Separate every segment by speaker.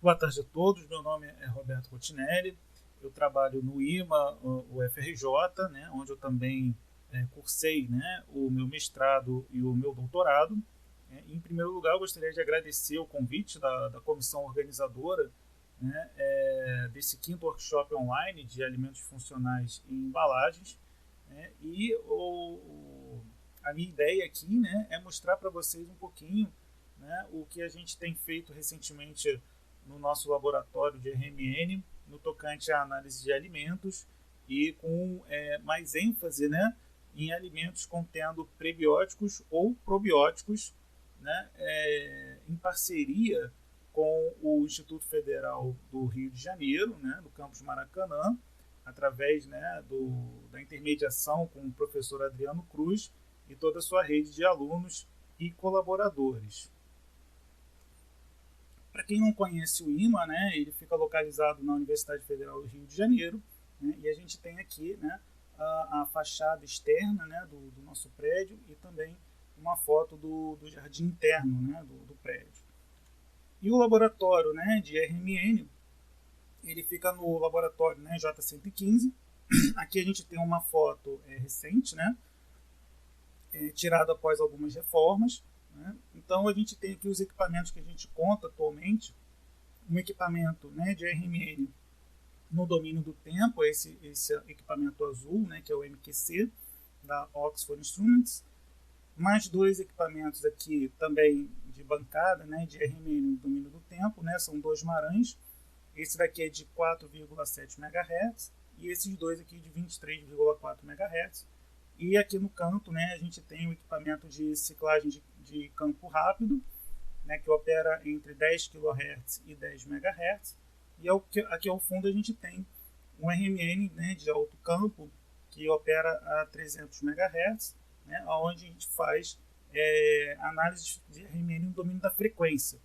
Speaker 1: Boa tarde a todos, meu nome é Roberto Rotinelli, eu trabalho no IMA, o FRJ, né, onde eu também cursei, né, o meu mestrado e o meu doutorado. Em primeiro lugar, eu gostaria de agradecer o convite da comissão organizadora, né, desse quinto workshop online de alimentos funcionais e embalagens. A minha ideia aqui, né, é mostrar para vocês um pouquinho, né, o que a gente tem feito recentemente no nosso laboratório de RMN, no tocante à análise de alimentos e com mais ênfase, né, em alimentos contendo prebióticos ou probióticos, né, em parceria com o Instituto Federal do Rio de Janeiro, né, do campus Maracanã, através, né, da intermediação com o professor Adriano Cruz e toda a sua rede de alunos e colaboradores. Para quem não conhece o IMA, né, ele fica localizado na Universidade Federal do Rio de Janeiro, né, e a gente tem aqui, né, a fachada externa, né, do nosso prédio e também uma foto do jardim interno, né, do prédio. E o laboratório, né, de RMN, ele fica no laboratório, né, J115. Aqui a gente tem uma foto recente, né, tirada após algumas reformas. Né? Então a gente tem aqui os equipamentos que a gente conta atualmente. Um equipamento, né, de RMN no domínio do tempo, esse equipamento azul, né, que é o MQC, da Oxford Instruments. Mais dois equipamentos aqui também de bancada, né, de RMN no domínio do tempo, né, são dois Marães. Esse daqui é de 4,7 MHz e esses dois aqui de 23,4 MHz. E aqui no canto, né, a gente tem o equipamento de ciclagem de campo rápido, né, que opera entre 10 kHz e 10 MHz. E aqui ao fundo a gente tem um RMN, né, de alto campo que opera a 300 MHz, né, onde a gente faz análise de RMN no domínio da frequência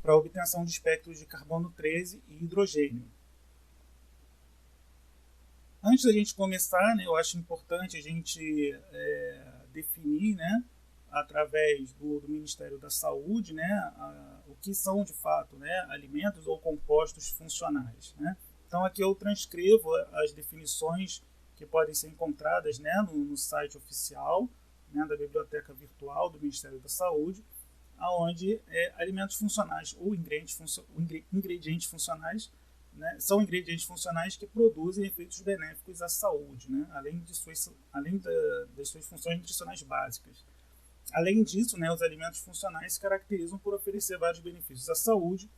Speaker 1: para obtenção de espectros de carbono 13 e hidrogênio. Antes da gente começar, né, eu acho importante a gente definir, né, através do Ministério da Saúde, né, o que são de fato, né, alimentos ou compostos funcionais. Né? Então aqui eu transcrevo as definições que podem ser encontradas, né, no site oficial, né, da Biblioteca Virtual do Ministério da Saúde, onde alimentos funcionais ou ingredientes funcionais, né, são ingredientes funcionais que produzem efeitos benéficos à saúde, né, além das suas funções nutricionais básicas. Além disso, né, os alimentos funcionais se caracterizam por oferecer vários benefícios à saúde,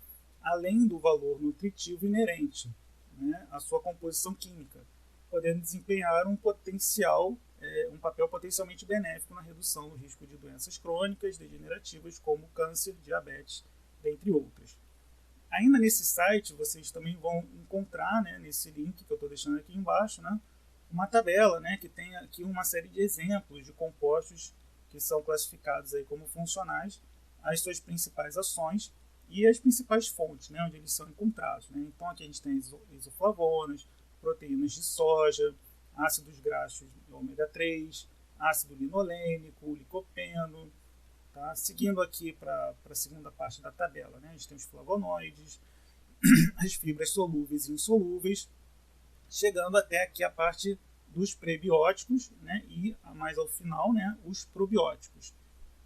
Speaker 1: além do valor nutritivo inerente, né, à sua composição química, podendo desempenhar um papel potencialmente benéfico na redução do risco de doenças crônicas degenerativas como câncer, diabetes, dentre outras. Ainda nesse site, vocês também vão encontrar, né, nesse link que eu estou deixando aqui embaixo, né, uma tabela, né, que tem aqui uma série de exemplos de compostos que são classificados aí como funcionais, as suas principais ações e as principais fontes, né, onde eles são encontrados. Né. Então aqui a gente tem isoflavonas, proteínas de soja, ácidos graxos ômega 3, ácido linolênico, licopeno. Tá? Seguindo aqui para a segunda parte da tabela, né? A gente tem os flavonoides, as fibras solúveis e insolúveis, chegando até aqui a parte dos prebióticos, né? E mais ao final, né, os probióticos.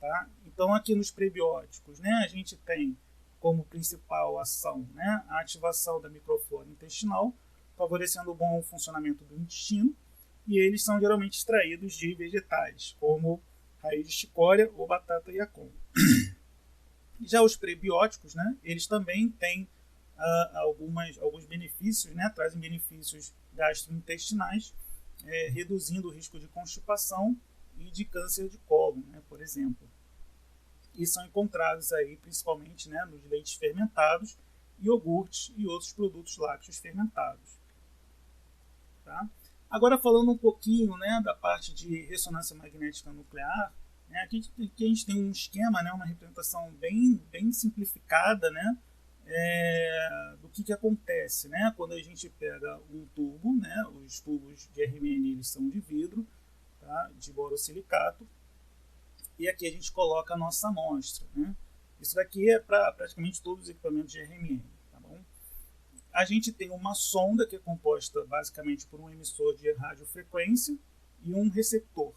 Speaker 1: Tá? Então aqui nos prebióticos, né, a gente tem como principal ação, né, a ativação da microflora intestinal, favorecendo o bom funcionamento do intestino, e eles são geralmente extraídos de vegetais, como raiz de chicória ou batata yacon. Já os prebióticos, né, eles também têm alguns benefícios, né, trazem benefícios gastrointestinais, reduzindo o risco de constipação e de câncer de cólon, né, por exemplo. E são encontrados aí principalmente, né, nos leites fermentados, iogurtes e outros produtos lácteos fermentados. Tá? Agora falando um pouquinho, né, da parte de ressonância magnética nuclear, né, aqui a gente tem um esquema, né, uma representação bem simplificada, né, do que acontece, né, quando a gente pega um tubo, né, os tubos de RMN eles são de vidro, tá, de borosilicato, e aqui a gente coloca a nossa amostra. Né. Isso daqui é para praticamente todos os equipamentos de RMN. a gente tem uma sonda que é composta basicamente por um emissor de radiofrequência e um receptor.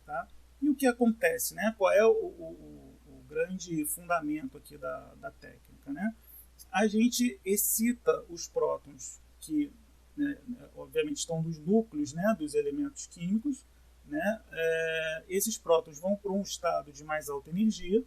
Speaker 1: Tá? E o que acontece? Né? Qual é o grande fundamento aqui da técnica? Né? A gente excita os prótons que, né, obviamente, estão nos núcleos, né, dos elementos químicos. Né? Esses prótons vão para um estado de mais alta energia.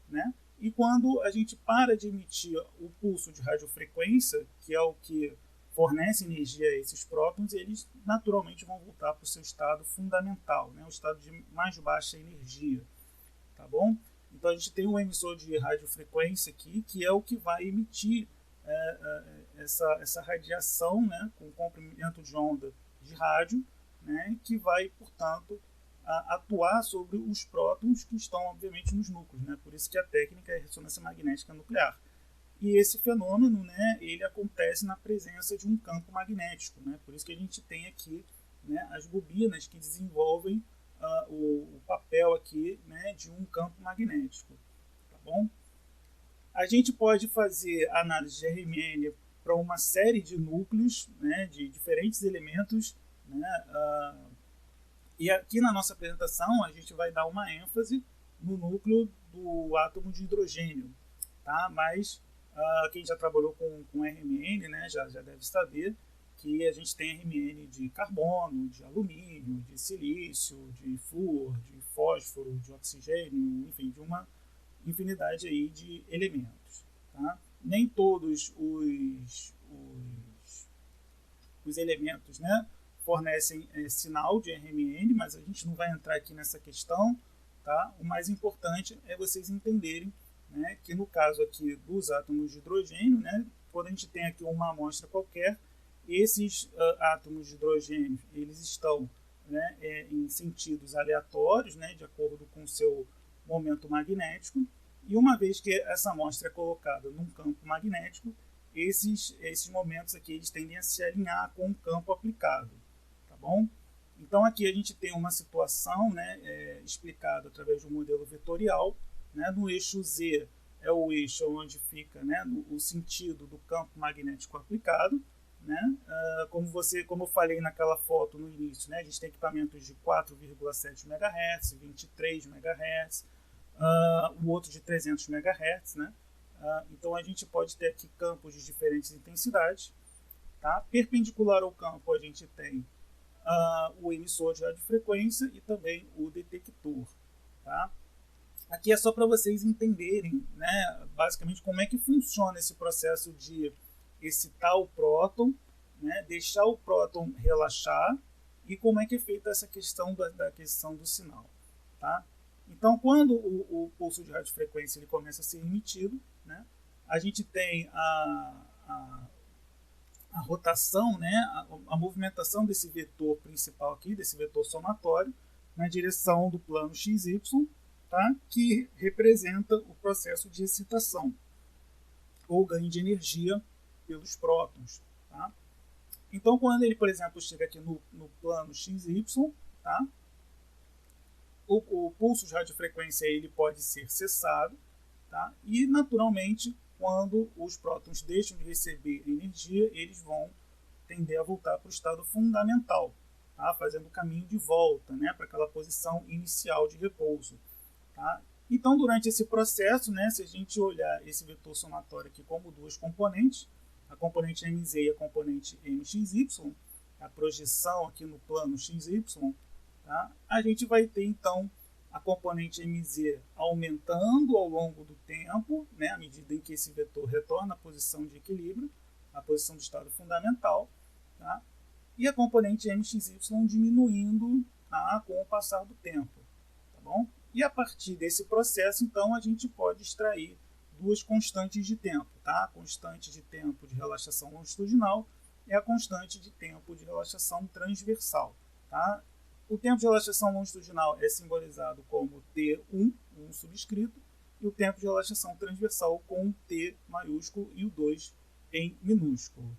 Speaker 1: Né? E quando a gente para de emitir o pulso de radiofrequência, que é o que fornece energia a esses prótons, eles naturalmente vão voltar para o seu estado fundamental, né? O estado de mais baixa energia. Tá bom? Então a gente tem um emissor de radiofrequência aqui, que é o que vai emitir essa radiação, né, com comprimento de onda de rádio, né, que vai, portanto, atuar sobre os prótons que estão, obviamente, nos núcleos. Né? Por isso que a técnica é ressonância magnética nuclear. E esse fenômeno, né, ele acontece na presença de um campo magnético. Né? Por isso que a gente tem aqui, né, as bobinas que desenvolvem o papel aqui, né, de um campo magnético. Tá bom? A gente pode fazer análise de RMN para uma série de núcleos, né, de diferentes elementos, né, e aqui na nossa apresentação a gente vai dar uma ênfase no núcleo do átomo de hidrogênio, tá? Mas quem já trabalhou com RMN, né, já deve saber que a gente tem RMN de carbono, de alumínio, de silício, de flúor, de fósforo, de oxigênio, enfim, de uma infinidade aí de elementos. Tá? Nem todos os elementos, né, fornecem sinal de RMN, mas a gente não vai entrar aqui nessa questão. Tá? O mais importante é vocês entenderem, né, que no caso aqui dos átomos de hidrogênio, né, quando a gente tem aqui uma amostra qualquer, esses átomos de hidrogênio eles estão, né, em sentidos aleatórios, né, de acordo com o seu momento magnético, e uma vez que essa amostra é colocada num campo magnético, esses momentos aqui eles tendem a se alinhar com o campo aplicado. Tá bom? Então aqui a gente tem uma situação, né, explicada através de um modelo vetorial. Né, no eixo Z é o eixo onde fica, né, o sentido do campo magnético aplicado. Né? Como eu falei naquela foto no início, né, a gente tem equipamentos de 4,7 MHz, 23 MHz, o outro de 300 MHz. Né? Então a gente pode ter aqui campos de diferentes intensidades. Tá? Perpendicular ao campo a gente tem o emissor de radiofrequência e também o detector. Tá? Aqui é só para vocês entenderem, né, basicamente como é que funciona esse processo de excitar o próton, né, deixar o próton relaxar e como é que é feita essa questão da questão do sinal. Tá? Então, quando o pulso de radiofrequência ele começa a ser emitido, né, a gente tem a rotação, né, a movimentação desse vetor principal aqui, desse vetor somatório, na direção do plano XY, tá, que representa o processo de excitação, ou ganho de energia pelos prótons. Tá? Então, quando ele, por exemplo, chega aqui no plano XY, tá, o pulso de radiofrequência ele pode ser cessado, tá, e, naturalmente, quando os prótons deixam de receber energia, eles vão tender a voltar para o estado fundamental, tá? Fazendo o caminho de volta, né, para aquela posição inicial de repouso. Tá? Então, durante esse processo, né, se a gente olhar esse vetor somatório aqui como duas componentes, a componente MZ e a componente MXY, a projeção aqui no plano XY, tá? A gente vai ter, então, a componente MZ aumentando ao longo do tempo, né, à medida em que esse vetor retorna à posição de equilíbrio, à posição do estado fundamental, tá? E a componente MXY diminuindo, tá, com o passar do tempo. Tá bom? E a partir desse processo, então, a gente pode extrair duas constantes de tempo. Tá? A constante de tempo de relaxação longitudinal e a constante de tempo de relaxação transversal. Tá? O tempo de relaxação longitudinal é simbolizado como T1, um subscrito, e o tempo de relaxação transversal com T maiúsculo e o 2 em minúsculo.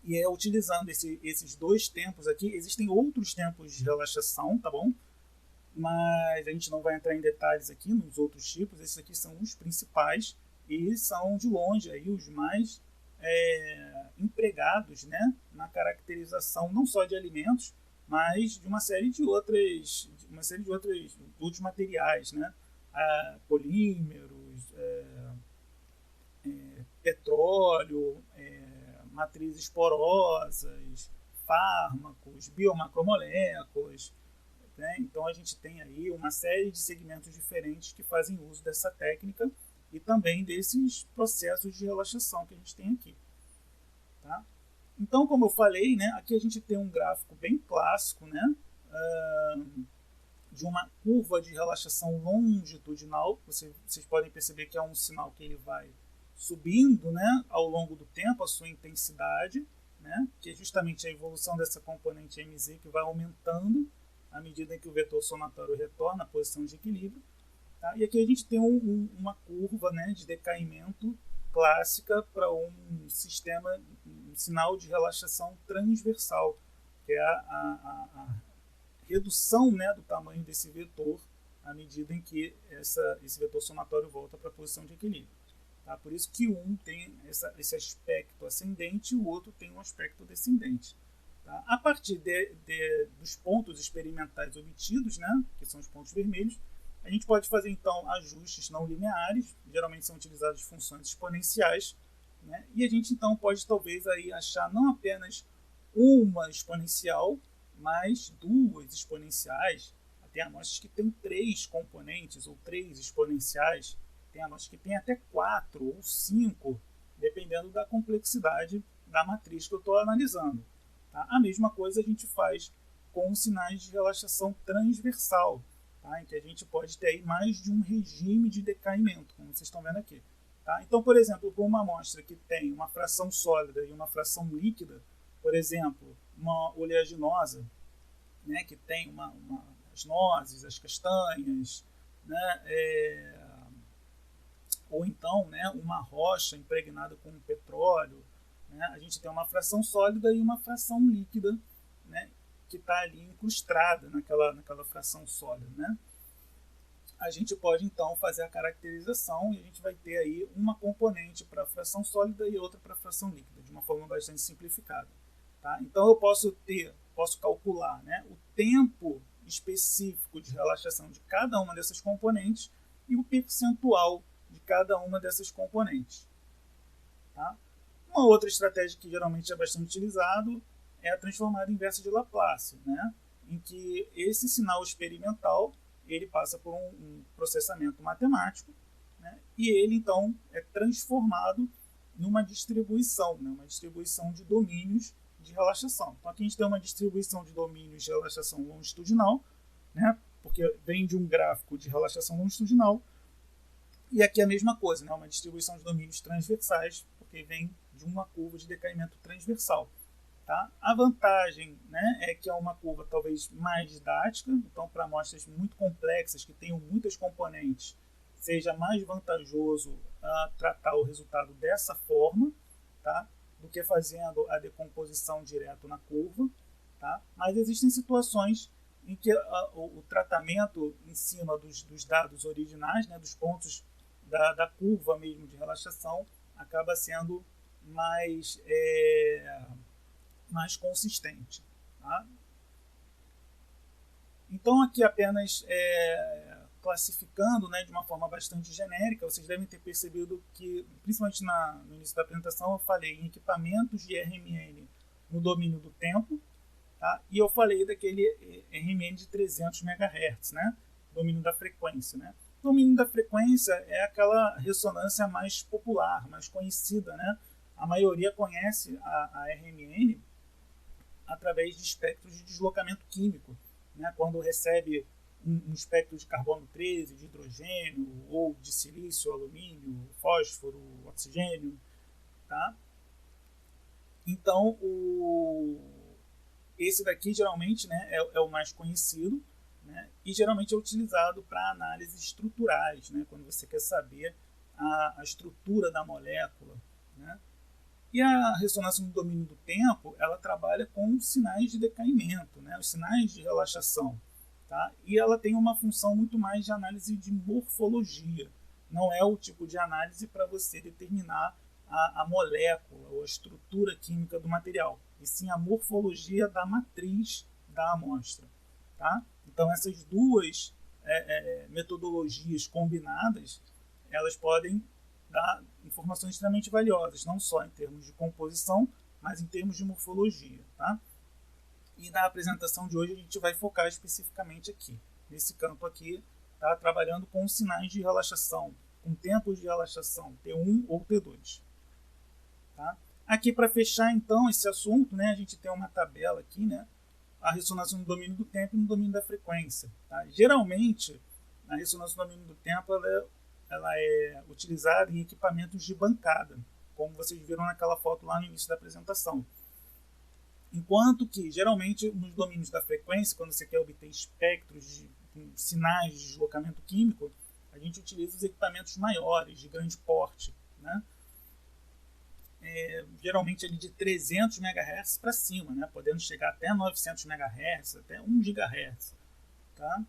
Speaker 1: E é utilizando esses dois tempos aqui, existem outros tempos de relaxação, tá bom? Mas a gente não vai entrar em detalhes aqui nos outros tipos, esses aqui são os principais e são de longe aí os mais empregados, né, na caracterização não só de alimentos, mas de uma série de outros materiais, né, polímeros, petróleo, matrizes porosas, fármacos, biomacromoléculas, né? Então a gente tem aí uma série de segmentos diferentes que fazem uso dessa técnica e também desses processos de relaxação que a gente tem aqui. Tá? Então, como eu falei, né, aqui a gente tem um gráfico bem clássico, né, de uma curva de relaxação longitudinal. Vocês podem perceber que é um sinal que ele vai subindo, né, ao longo do tempo, a sua intensidade, né, que é justamente a evolução dessa componente mz que vai aumentando à medida em que o vetor somatório retorna à posição de equilíbrio. Tá? E aqui a gente tem uma curva, né, de decaimento clássica para um sistema, um sinal de relaxação transversal, que é a redução, né, do tamanho desse vetor à medida em que esse vetor somatório volta para a posição de equilíbrio. Tá? Por isso que um tem esse aspecto ascendente e o outro tem um aspecto descendente. Tá? A partir dos pontos experimentais obtidos, né, que são os pontos vermelhos, a gente pode fazer então ajustes não lineares, geralmente são utilizadas funções exponenciais, né, e a gente então pode talvez aí achar não apenas uma exponencial, mas duas exponenciais. Tem amostras que têm 3 componentes ou 3 exponenciais, tem amostras que têm até 4 ou 5, dependendo da complexidade da matriz que eu estou analisando. Tá? A mesma coisa a gente faz com sinais de relaxação transversal, tá? Em que a gente pode ter aí mais de um regime de decaimento, como vocês estão vendo aqui. Tá? Então, por exemplo, com uma amostra que tem uma fração sólida e uma fração líquida, por exemplo, uma oleaginosa, né, que tem as nozes, as castanhas, né, ou então, né, uma rocha impregnada com petróleo, né, a gente tem uma fração sólida e uma fração líquida, né, que está ali incrustada naquela fração sólida. Né? A gente pode então fazer a caracterização e a gente vai ter aí uma componente para a fração sólida e outra para a fração líquida, de uma forma bastante simplificada. Tá? Então eu posso calcular, né, o tempo específico de relaxação de cada uma dessas componentes e o percentual de cada uma dessas componentes. Tá? Uma outra estratégia que geralmente é bastante utilizada é a transformada inversa de Laplace, né, em que esse sinal experimental ele passa por um processamento matemático, né, e ele então é transformado numa distribuição, né, uma distribuição de domínios de relaxação. Então aqui a gente tem uma distribuição de domínios de relaxação longitudinal, né, porque vem de um gráfico de relaxação longitudinal, e aqui é a mesma coisa, né, uma distribuição de domínios transversais, porque vem de uma curva de decaimento transversal. Tá? A vantagem, né, é que é uma curva talvez mais didática, então para amostras muito complexas, que tenham muitas componentes, seja mais vantajoso tratar o resultado dessa forma, tá? Do que fazendo a decomposição direto na curva. Tá? Mas existem situações em que o tratamento em cima dos dados originais, né, dos pontos da curva mesmo de relaxação, acaba sendo mais consistente. Tá? Então, aqui apenas classificando, né, de uma forma bastante genérica, vocês devem ter percebido que, principalmente no início da apresentação, eu falei em equipamentos de RMN no domínio do tempo, tá? E eu falei daquele RMN de 300 MHz, né, domínio da frequência. Né? O domínio da frequência é aquela ressonância mais popular, mais conhecida. Né? A maioria conhece a RMN através de espectros de deslocamento químico, né? Quando recebe um espectro de carbono 13, de hidrogênio, ou de silício, alumínio, fósforo, oxigênio. Tá? Então, esse daqui geralmente, né, é o mais conhecido, né, e geralmente é utilizado para análises estruturais, né, quando você quer saber a estrutura da molécula. Né? E a ressonância no domínio do tempo, ela trabalha com sinais de decaimento, né? Os sinais de relaxação. Tá? E ela tem uma função muito mais de análise de morfologia. Não é o tipo de análise para você determinar a molécula ou a estrutura química do material, e sim a morfologia da matriz da amostra. Tá? Então, essas duas metodologias combinadas, elas podem dar informações extremamente valiosas, não só em termos de composição, mas em termos de morfologia. Tá? E na apresentação de hoje a gente vai focar especificamente aqui, nesse campo aqui, tá? Trabalhando com sinais de relaxação, com tempos de relaxação, T1 ou T2. Tá? Aqui, para fechar então esse assunto, né, a gente tem uma tabela aqui, né, a ressonância no domínio do tempo e no domínio da frequência. Tá? Geralmente, a ressonância no domínio do tempo ela é utilizada em equipamentos de bancada, como vocês viram naquela foto lá no início da apresentação. Enquanto que, geralmente, nos domínios da frequência, quando você quer obter espectros de sinais de deslocamento químico, a gente utiliza os equipamentos maiores, de grande porte, né? Geralmente ali de 300 MHz para cima, né? Podendo chegar até 900 MHz, até 1 GHz. Tá?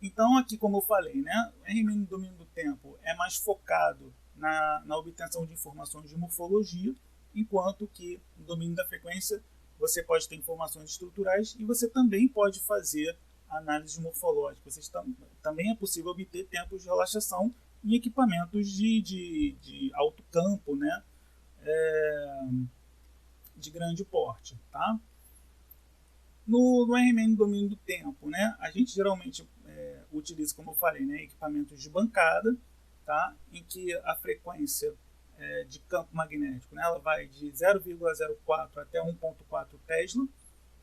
Speaker 1: Então, aqui, como eu falei, né? O RMN no domínio do tempo é mais focado na obtenção de informações de morfologia, enquanto que no domínio da frequência você pode ter informações estruturais e você também pode fazer análise morfológica. Também é possível obter tempos de relaxação em equipamentos de alto campo, né? De grande porte. Tá? No RMN no domínio do tempo, né? A gente geralmente utiliza, como eu falei, né? Equipamentos de bancada, tá? Em que a frequência de campo magnético, né? Ela vai de 0,04 até 1,4 Tesla,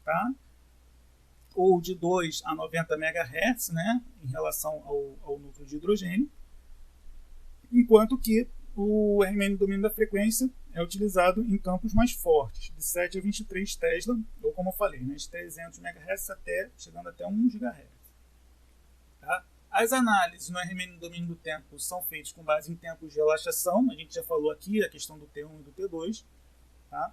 Speaker 1: tá? Ou de 2 a 90 MHz, né? Em relação ao núcleo de hidrogênio, enquanto que o RMN no domínio da frequência é utilizado em campos mais fortes, de 7 a 23 Tesla, ou como eu falei, né, de 300 MHz chegando até 1 GHz. Tá? As análises no RMN no domínio do tempo são feitas com base em tempos de relaxação, a gente já falou aqui a questão do T1 e do T2, tá?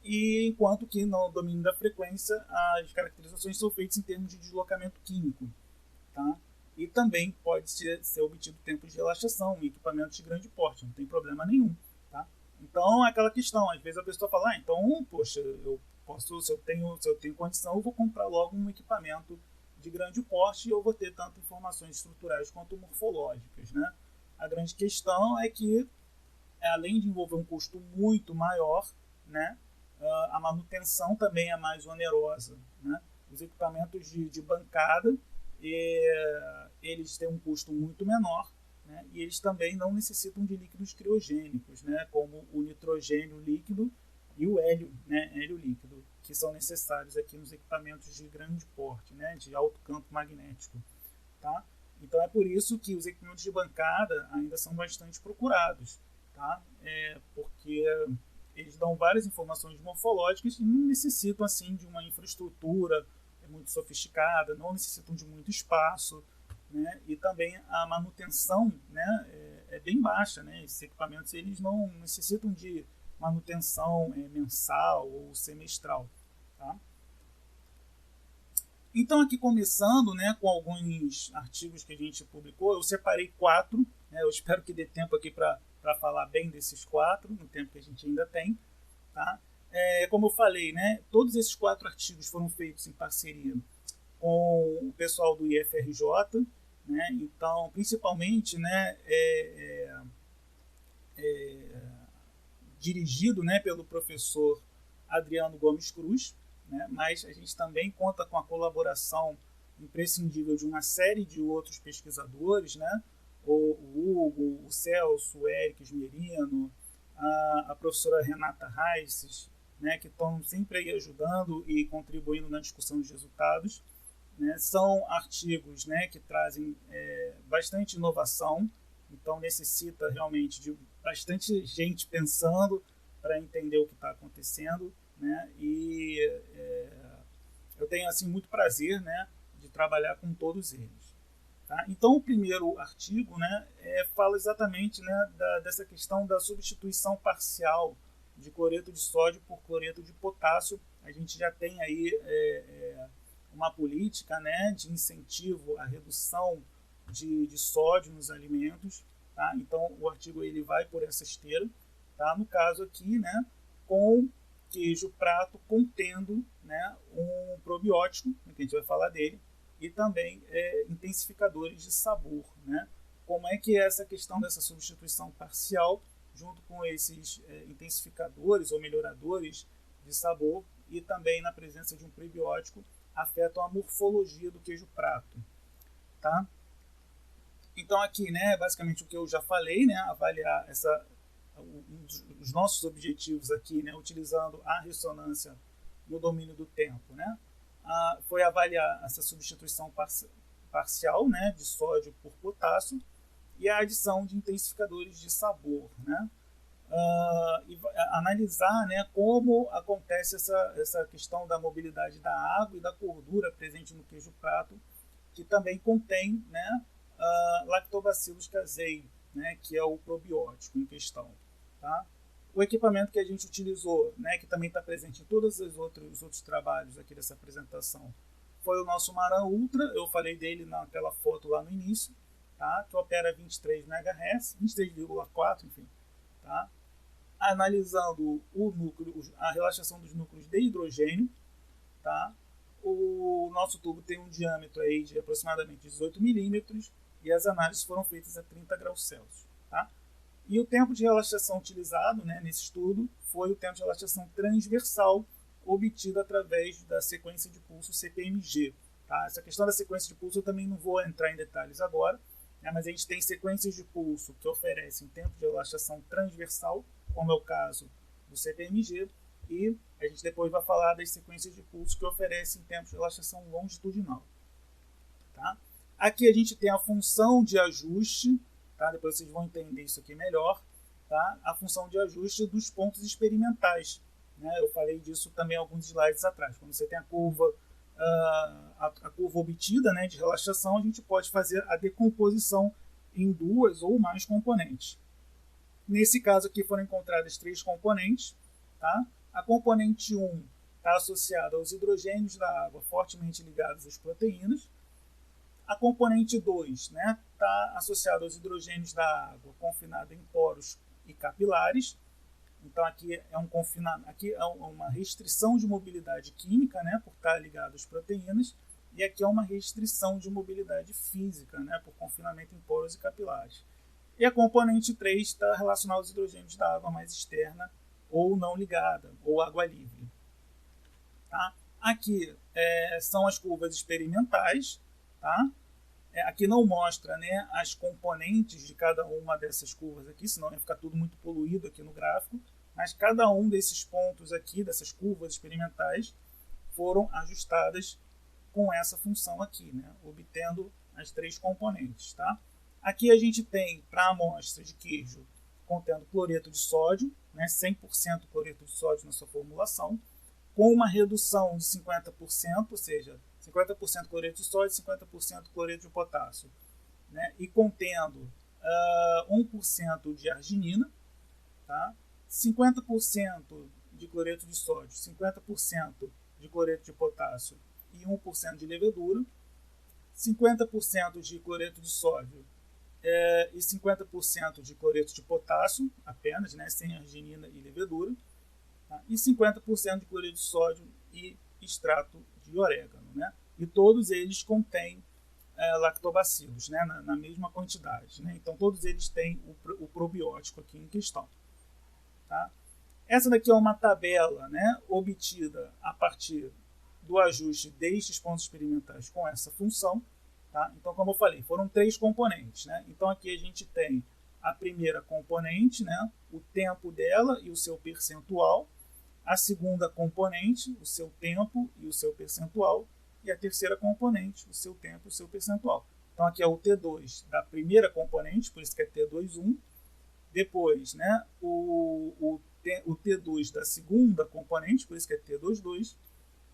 Speaker 1: E enquanto que no domínio da frequência as caracterizações são feitas em termos de deslocamento químico. Tá? E também pode ser obtido tempo de relaxação em equipamentos de grande porte, não tem problema nenhum. Tá? Então é aquela questão, às vezes a pessoa fala, então, poxa, eu posso, se eu tenho condição, eu vou comprar logo um equipamento de grande porte e eu vou ter tanto informações estruturais quanto morfológicas. Né? A grande questão é que, além de envolver um custo muito maior, né, a manutenção também é mais onerosa. Né? Os equipamentos de bancada, eles têm um custo muito menor, né? E eles também não necessitam de líquidos criogênicos, né? Como o nitrogênio líquido e o hélio, né? Hélio líquido, que são necessários aqui nos equipamentos de grande porte, né? De alto campo magnético. Tá? Então é por isso que os equipamentos de bancada ainda são bastante procurados, tá? Porque eles dão várias informações morfológicas e não necessitam assim de uma infraestrutura muito sofisticada, não necessitam de muito espaço, né? E também a manutenção, né, é bem baixa. Né? Esses equipamentos eles não necessitam de manutenção mensal ou semestral. Tá? Então, aqui começando, né, com alguns artigos que a gente publicou, eu separei 4, né? Eu espero que dê tempo aqui para falar bem desses 4, no tempo que a gente ainda tem. Tá? Como eu falei, né, todos esses 4 artigos foram feitos em parceria com o pessoal do IFRJ, né, então, principalmente, né, dirigido, né, pelo professor Adriano Gomes Cruz, né, mas a gente também conta com a colaboração imprescindível de uma série de outros pesquisadores, né, o Hugo, o Celso, o Eric Esmerino, a professora Renata Reisses, né, que estão sempre aí ajudando e contribuindo na discussão dos resultados. Né? São artigos, né, que trazem bastante inovação, então necessita realmente de bastante gente pensando para entender o que está acontecendo. Né? E eu tenho assim, muito prazer, né, de trabalhar com todos eles. Tá? Então, o primeiro artigo, né, fala exatamente, né, dessa questão da substituição parcial de cloreto de sódio por cloreto de potássio. A gente já tem aí uma política, né, de incentivo à redução de sódio nos alimentos. Tá? Então, o artigo ele vai por essa esteira. tá? No caso aqui, né, com queijo prato contendo, né, um probiótico, que a gente vai falar dele, e também intensificadores de sabor, né? Como é que é essa questão dessa substituição parcial junto com esses intensificadores ou melhoradores de sabor e também na presença de um prebiótico afetam a morfologia do queijo prato, tá? Então aqui, né, basicamente o que eu já falei, né, avaliar os nossos objetivos aqui, né, utilizando a ressonância no domínio do tempo, né, foi avaliar essa substituição parcial, né, de sódio por potássio e a adição de intensificadores de sabor, né, e analisar, né, como acontece essa questão da mobilidade da água e da gordura presente no queijo prato, que também contém, né, Lactobacillus casei, né, que é o probiótico em questão. Tá? O equipamento que a gente utilizou, né, que também está presente em todos os outros trabalhos aqui dessa apresentação, foi o nosso Maran Ultra. Eu falei dele naquela foto lá no início, tá? Que opera 23 MHz, 23,4, enfim. Tá? Analisando o núcleo, a relaxação dos núcleos de hidrogênio. Tá? O nosso tubo tem um diâmetro aí de aproximadamente 18 milímetros e as análises foram feitas a 30 graus Celsius. Tá? E o tempo de relaxação utilizado, né, nesse estudo foi o tempo de relaxação transversal obtido através da sequência de pulso CPMG. Tá? Essa questão da sequência de pulso eu também não vou entrar em detalhes agora, né, mas a gente tem sequências de pulso que oferecem tempo de relaxação transversal, como é o caso do CPMG, e a gente depois vai falar das sequências de pulso que oferecem tempos de relaxação longitudinal. Tá? Aqui a gente tem a função de ajuste, tá? Depois vocês vão entender isso aqui melhor, tá? A função de ajuste dos pontos experimentais. Né? Eu falei disso também alguns slides atrás. Quando você tem a curva, a curva obtida, né, de relaxação, a gente pode fazer a decomposição em duas ou mais componentes. Nesse caso aqui foram encontradas 3 componentes. Tá? A componente 1 está associada aos hidrogênios da água fortemente ligados às proteínas. A componente 2 está associada aos hidrogênios da água confinada em poros e capilares. Então aqui é aqui é uma restrição de mobilidade química, né, por estar ligado às proteínas, e aqui é uma restrição de mobilidade física, né, por confinamento em poros e capilares. E a componente 3 está relacionada aos hidrogênios da água mais externa ou não ligada, ou água livre. Tá? Aqui são as curvas experimentais. Tá? Aqui não mostra, né, as componentes de cada uma dessas curvas aqui, senão ia ficar tudo muito poluído aqui no gráfico, mas cada um desses pontos aqui, dessas curvas experimentais, foram ajustadas com essa função aqui, né, obtendo as 3 componentes. Tá? Aqui a gente tem, para a amostra de queijo, contendo cloreto de sódio, né, 100% cloreto de sódio na sua formulação, com uma redução de 50%, ou seja, 50% cloreto de sódio e 50% cloreto de potássio, né, e contendo 1% de arginina, tá, 50% de cloreto de sódio, 50% de cloreto de potássio e 1% de levedura, 50% de cloreto de sódio e 50% de cloreto de potássio, apenas, né, sem arginina e levedura, tá? E 50% de cloreto de sódio e extrato de orégano. Né? E todos eles contêm lactobacilos, né, na mesma quantidade. Né? Então todos eles têm o probiótico aqui em questão. Tá? Essa daqui é uma tabela, né, obtida a partir do ajuste destes pontos experimentais com essa função. Tá? Então, como eu falei, foram 3 componentes. Né? Então, aqui a gente tem a primeira componente, né, o tempo dela e o seu percentual. A segunda componente, o seu tempo e o seu percentual. E a terceira componente, o seu tempo e o seu percentual. Então, aqui é o T2 da primeira componente, por isso que é T21. Depois, né, o T2 da segunda componente, por isso que é T22.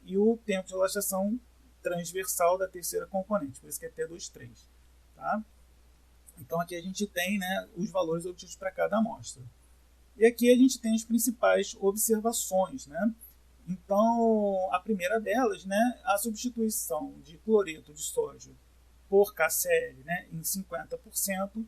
Speaker 1: E o tempo de relaxação transversal da terceira componente, por isso que é T23. Tá? Então aqui a gente tem, né, os valores obtidos para cada amostra. E aqui a gente tem as principais observações. Né? Então a primeira delas, né, a substituição de cloreto de sódio por KCl, né, em 50%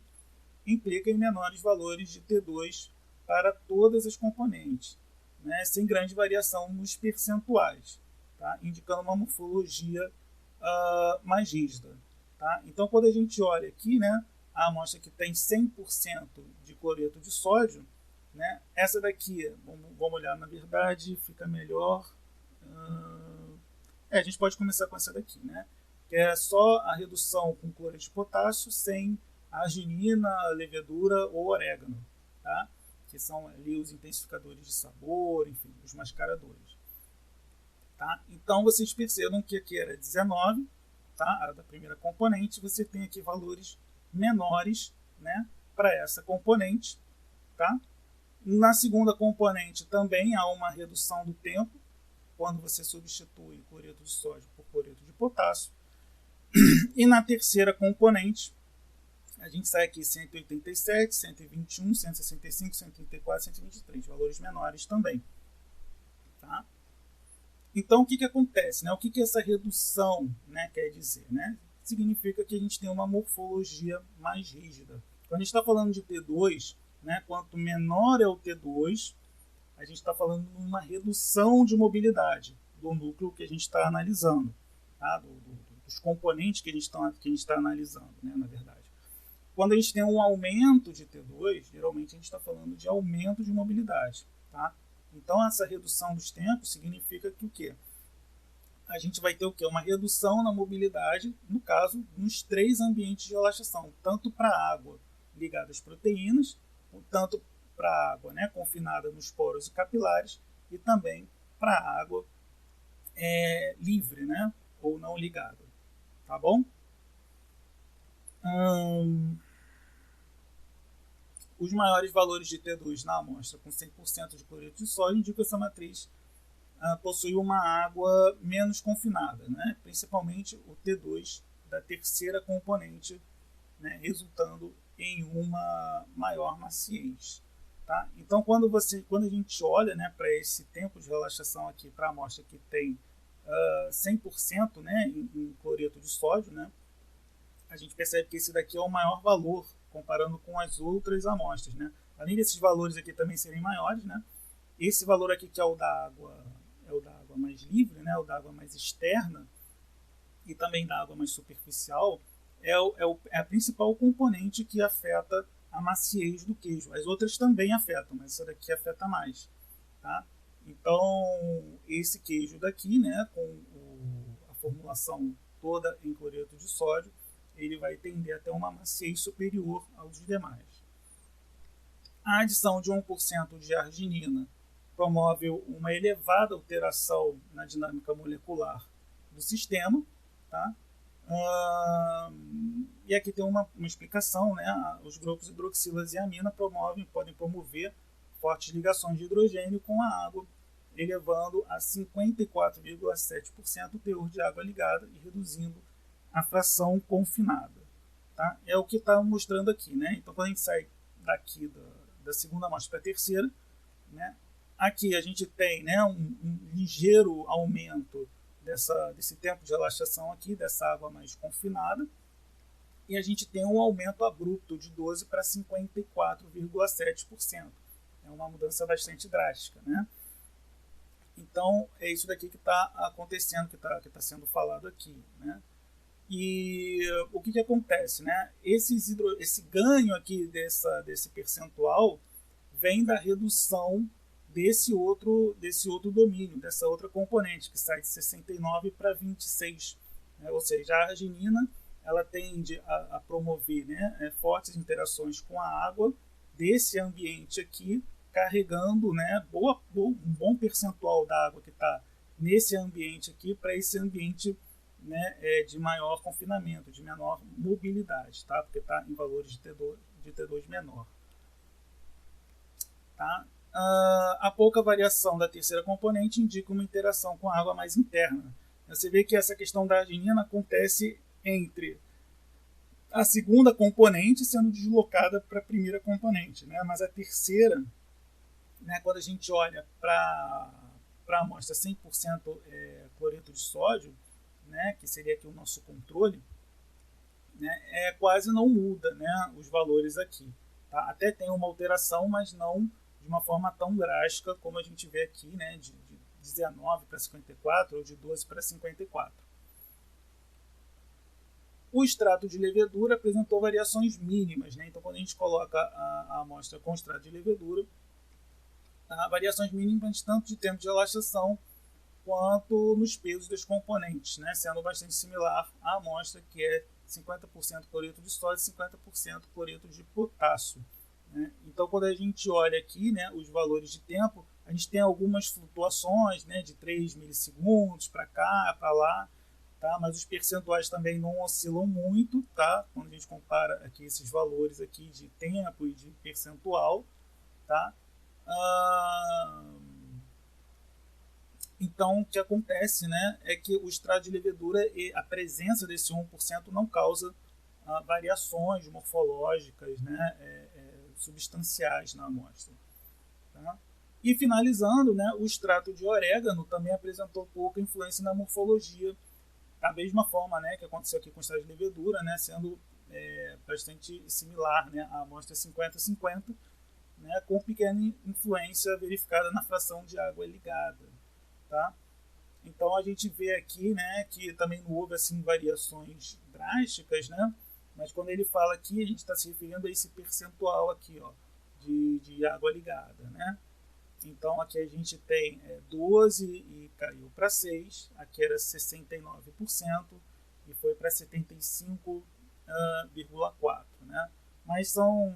Speaker 1: implica em menores valores de T2 para todas as componentes, né, sem grande variação nos percentuais, tá, indicando uma morfologia mais rígida. Tá? Então, quando a gente olha aqui, né, a amostra que tem 100% de cloreto de sódio, né, essa daqui, vamos olhar na verdade, fica melhor. A gente pode começar com essa daqui, né, que é só a redução com cloreto de potássio sem arginina, levedura ou orégano, tá? Que são ali os intensificadores de sabor, enfim, os mascaradores. Tá? Então vocês percebam que aqui era 19, tá? A da primeira componente, você tem aqui valores menores, né, para essa componente. Tá? Na segunda componente também há uma redução do tempo, quando você substitui cloreto de sódio por cloreto de potássio. E na terceira componente, a gente sai aqui 187, 121, 165, 134, 123, valores menores também. Tá? Então, o que acontece? Né? O que essa redução, né, quer dizer? Né? Significa que a gente tem uma morfologia mais rígida. Quando a gente está falando de T2, né, quanto menor é o T2, a gente está falando de uma redução de mobilidade do núcleo que a gente está analisando, tá? Dos componentes que a gente está analisando, né, na verdade. Quando a gente tem um aumento de T2, geralmente a gente está falando de aumento de mobilidade. Tá? Então, essa redução dos tempos significa que o quê? A gente vai ter o quê? Uma redução na mobilidade, no caso, nos 3 ambientes de relaxação, tanto para a água ligada às proteínas, tanto para a água, né, confinada nos poros e capilares, e também para a água livre, né, ou não ligada. Tá bom? Os maiores valores de T2 na amostra com 100% de cloreto de sódio indicam que essa matriz possui uma água menos confinada, né? Principalmente o T2 da terceira componente, né? Resultando em uma maior maciez. Tá? Então, quando a gente olha, né, para esse tempo de relaxação aqui, para a amostra que tem 100%, né, em cloreto de sódio, né, a gente percebe que esse daqui é o maior valor comparando com as outras amostras, né? Além desses valores aqui também serem maiores, né? Esse valor aqui que é o da água mais livre, né? O da água mais externa e também da água mais superficial é a principal componente que afeta a maciez do queijo. As outras também afetam, mas essa daqui afeta mais, tá? Então esse queijo daqui, né? Com a formulação toda em cloreto de sódio, ele vai tender a ter uma maciez superior aos demais. A adição de 1% de arginina promove uma elevada alteração na dinâmica molecular do sistema. Tá? E aqui tem uma explicação, né? Os grupos hidroxilas e amina podem promover fortes ligações de hidrogênio com a água, elevando a 54,7% o teor de água ligada e reduzindo a fração confinada. Tá? É o que está mostrando aqui. Né? Então, quando a gente sai daqui da segunda amostra para a terceira, né? Aqui a gente tem, né, um ligeiro aumento desse tempo de relaxação aqui, dessa água mais confinada, e a gente tem um aumento abrupto de 12% para 54,7%. É uma mudança bastante drástica. Né? Então, é isso daqui que está acontecendo, que está sendo falado aqui. Né? E o que acontece? Né? Esse ganho aqui desse percentual vem da redução desse outro domínio, dessa outra componente, que sai de 69 para 26. Né? Ou seja, a arginina ela tende a promover, né, fortes interações com a água desse ambiente aqui, carregando, né, um bom percentual da água que está nesse ambiente aqui para esse ambiente, né, de maior confinamento, de menor mobilidade, tá? Porque está em valores de T2 menor. Tá? A pouca variação da terceira componente indica uma interação com a água mais interna. Você vê que essa questão da arginina acontece entre a segunda componente sendo deslocada para a primeira componente, né? Mas a terceira, né, quando a gente olha para a amostra 100% cloreto de sódio, né, que seria aqui o nosso controle, né, quase não muda, né, os valores aqui. Tá? Até tem uma alteração, mas não de de uma forma tão drástica como a gente vê aqui, né, de 19 para 54 ou de 12 para 54. O extrato de levedura apresentou variações mínimas, né? Então, quando a gente coloca a amostra com extrato de levedura, variações mínimas tanto de tempo de relaxação quanto nos pesos dos componentes, né? Sendo bastante similar à amostra, que é 50% cloreto de sódio e 50% cloreto de potássio. Né? Então, quando a gente olha aqui, né, os valores de tempo, a gente tem algumas flutuações, né, de 3 milissegundos para cá, para lá, tá? Mas os percentuais também não oscilam muito, tá? Quando a gente compara aqui esses valores aqui de tempo e de percentual, tá? Então, o que acontece, né, é que o extrato de levedura e a presença desse 1% não causa variações morfológicas, né, substanciais na amostra. Tá? E finalizando, né, o extrato de orégano também apresentou pouca influência na morfologia, da mesma forma, né, que aconteceu aqui com o extrato de levedura, né, sendo bastante similar, né, à amostra 50-50, né, com pequena influência verificada na fração de água ligada. Tá? Então a gente vê aqui, né, que também não houve assim variações drásticas, né? Mas quando ele fala aqui, a gente está se referindo a esse percentual aqui, ó, de água ligada, né? Então aqui a gente tem 12 e caiu para 6, aqui era 69% e foi para 75,4%, né? Mas são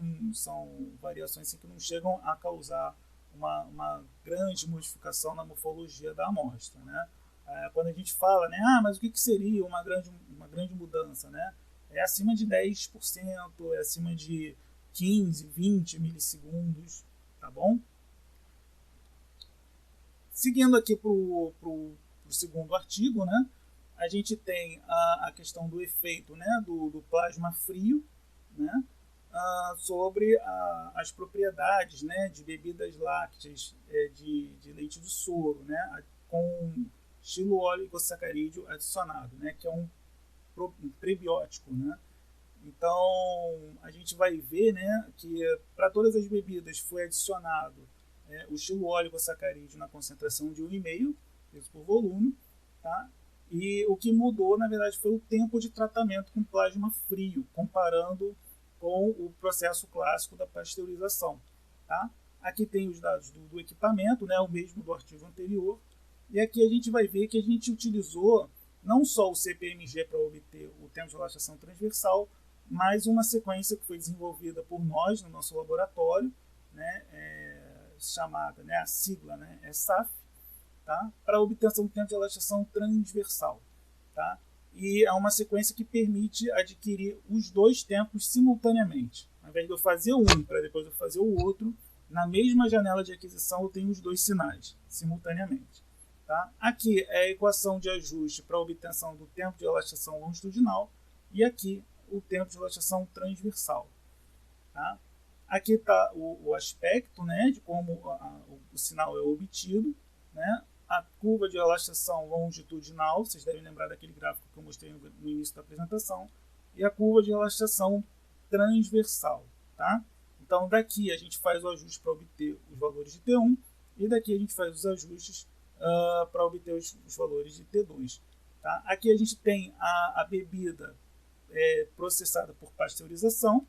Speaker 1: variações assim, que não chegam a causar uma grande modificação na morfologia da amostra, né? Quando a gente fala, né, mas o que seria uma grande mudança, né? É acima de 10%, é acima de 15, 20 milissegundos, tá bom? Seguindo aqui para o segundo artigo, né, a gente tem a questão do efeito, né, do plasma frio, né, sobre as propriedades, né, de bebidas lácteas de leite de soro, né, com estilo oligosacarídeo adicionado, né, que é um prebiótico, né. Então a gente vai ver, né, que para todas as bebidas foi adicionado o estilo oligosacarídeo na concentração de 1,5 peso por volume, tá? E o que mudou, na verdade, foi o tempo de tratamento com plasma frio, comparando com o processo clássico da pasteurização. Tá? Aqui tem os dados do equipamento, né, o mesmo do artigo anterior, e aqui a gente vai ver que a gente utilizou não só o CPMG para obter o tempo de relaxação transversal, mas uma sequência que foi desenvolvida por nós no nosso laboratório, né, chamada, né, a sigla, né, é SAF, tá, para a obtenção do tempo de relaxação transversal. Tá? E é uma sequência que permite adquirir os dois tempos simultaneamente. Ao invés de eu fazer um para depois eu fazer o outro, na mesma janela de aquisição eu tenho os dois sinais simultaneamente. Tá? Aqui é a equação de ajuste para a obtenção do tempo de relaxação longitudinal e aqui o tempo de relaxação transversal. Tá? Aqui está o aspecto, né, de como o sinal é obtido, né? A curva de relaxação longitudinal, vocês devem lembrar daquele gráfico que eu mostrei no início da apresentação, e a curva de relaxação transversal. Tá? Então daqui a gente faz o ajuste para obter os valores de T1 e daqui a gente faz os ajustes para obter os valores de T2. Tá? Aqui a gente tem a bebida processada por pasteurização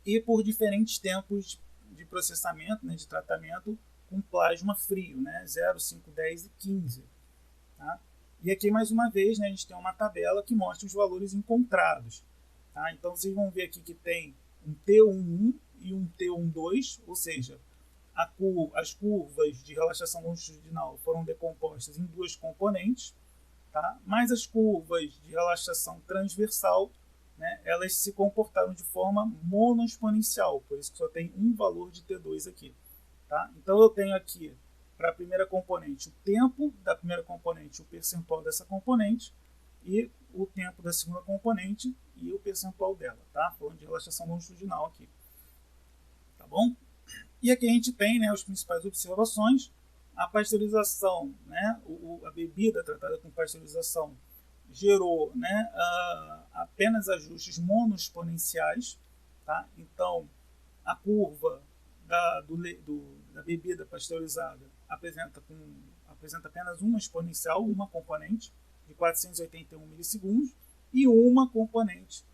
Speaker 1: e por diferentes tempos de processamento, né, de tratamento com plasma frio, né, 0, 5, 10 e 15. Tá? E aqui, mais uma vez, né, a gente tem uma tabela que mostra os valores encontrados. Tá? Então, vocês vão ver aqui que tem um T11 e um T12, ou seja, as curvas de relaxação longitudinal foram decompostas em duas componentes, tá? Mas as curvas de relaxação transversal, né, elas se comportaram de forma monoexponencial, por isso que só tem um valor de T2 aqui. Tá? Então eu tenho aqui para a primeira componente o tempo da primeira componente, o percentual dessa componente, e o tempo da segunda componente e o percentual dela. Tá? Falando de relaxação longitudinal aqui. Tá bom? E aqui a gente tem, né, as principais observações. A pasteurização, né, a bebida tratada com pasteurização gerou, né, apenas ajustes monoexponenciais. Tá? Então, a curva da bebida pasteurizada apresenta apenas uma exponencial, uma componente, de 481 milissegundos, e uma componente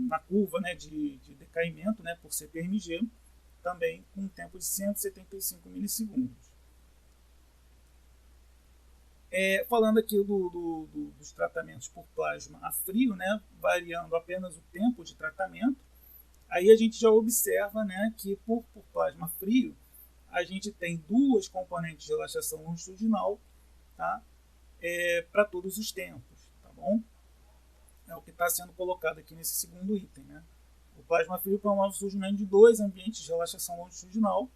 Speaker 1: na curva, né, de decaimento, né, por CPMG, também com um tempo de 175 milissegundos. Falando aqui dos tratamentos por plasma a frio, né, variando apenas o tempo de tratamento, aí a gente já observa, né, que por plasma frio a gente tem duas componentes de relaxação longitudinal, tá, para todos os tempos, tá bom? É o que está sendo colocado aqui nesse segundo item, né? O plasma frio promove o surgimento de dois ambientes de relaxação longitudinal,